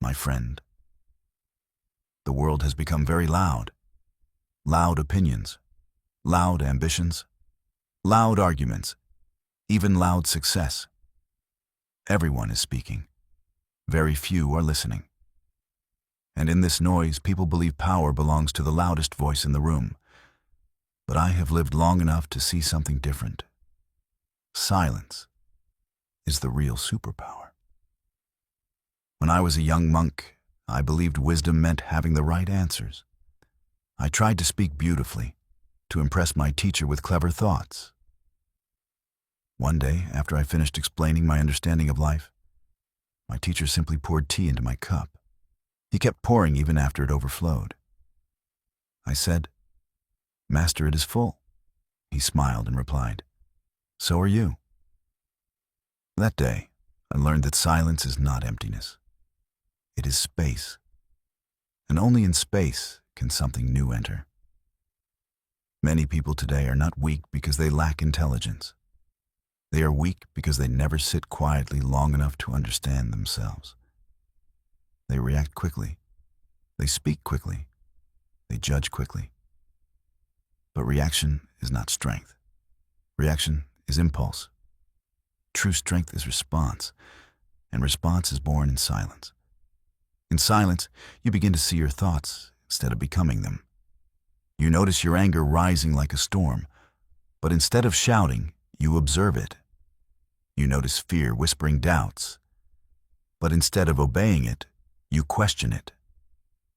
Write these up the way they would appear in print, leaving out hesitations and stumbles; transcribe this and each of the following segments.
my friend. The world has become very loud. Loud opinions, loud ambitions, loud arguments, even loud success. Everyone is speaking. Very few are listening. And in this noise, people believe power belongs to the loudest voice in the room. But I have lived long enough to see something different. Silence is the real superpower. When I was a young monk, I believed wisdom meant having the right answers. I tried to speak beautifully, to impress my teacher with clever thoughts. One day, after I finished explaining my understanding of life, my teacher simply poured tea into my cup. He kept pouring even after it overflowed. I said, "Master, it is full." He smiled and replied, "So are you." That day, I learned that silence is not emptiness. It is space. And only in space can something new enter. Many people today are not weak because they lack intelligence. They are weak because they never sit quietly long enough to understand themselves. They react quickly. They speak quickly. They judge quickly. But reaction is not strength. Reaction is impulse. True strength is response, and response is born in silence. In silence, you begin to see your thoughts instead of becoming them. You notice your anger rising like a storm, but instead of shouting, you observe it. You notice fear whispering doubts, but instead of obeying it, you question it.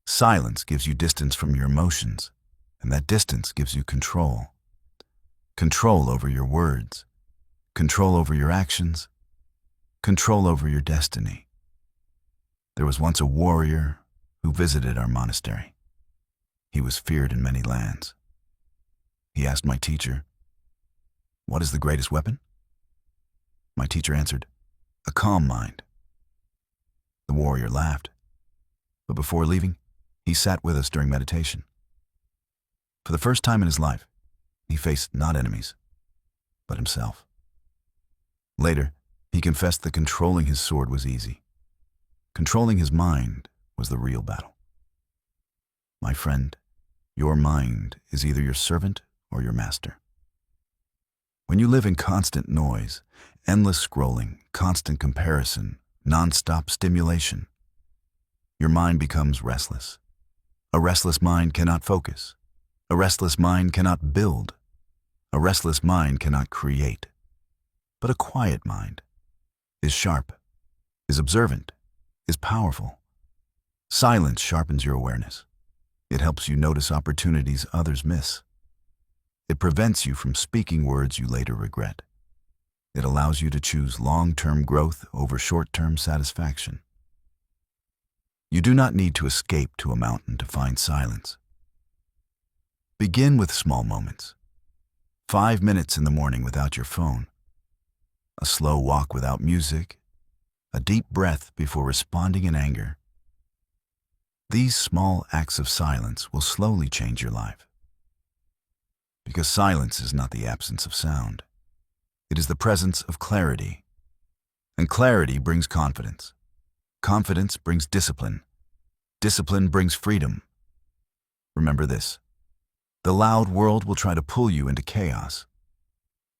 Silence gives you distance from your emotions, and that distance gives you control. Control over your words, control over your actions, control over your destiny. There was once a warrior who visited our monastery. He was feared in many lands. He asked my teacher, "What is the greatest weapon?" My teacher answered, "A calm mind." The warrior laughed, but before leaving, he sat with us during meditation. For the first time in his life, he faced not enemies, but himself. Later, he confessed that controlling his sword was easy. Controlling his mind was the real battle. My friend, your mind is either your servant or your master. When you live in constant noise, endless scrolling, constant comparison, non-stop stimulation, your mind becomes restless. A restless mind cannot focus. A restless mind cannot build. A restless mind cannot create. But a quiet mind is sharp, is observant, is powerful. Silence sharpens your awareness. It helps you notice opportunities others miss. It prevents you from speaking words you later regret. It allows you to choose long-term growth over short-term satisfaction. You do not need to escape to a mountain to find silence. Begin with small moments. 5 minutes in the morning without your phone. A slow walk without music. A deep breath before responding in anger. These small acts of silence will slowly change your life. Because silence is not the absence of sound. It is the presence of clarity. And clarity brings confidence. Confidence brings discipline. Discipline brings freedom. Remember this: the loud world will try to pull you into chaos,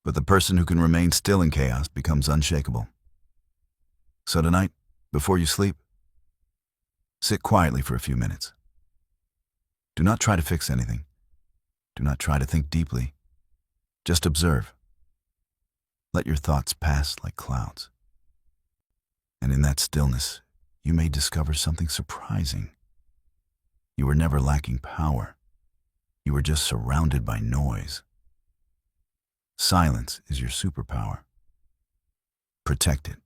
but the person who can remain still in chaos becomes unshakable. So tonight, before you sleep, sit quietly for a few minutes. Do not try to fix anything. Do not try to think deeply. Just observe. Let your thoughts pass like clouds. And in that stillness, you may discover something surprising. You were never lacking power. You were just surrounded by noise. Silence is your superpower. Protect it.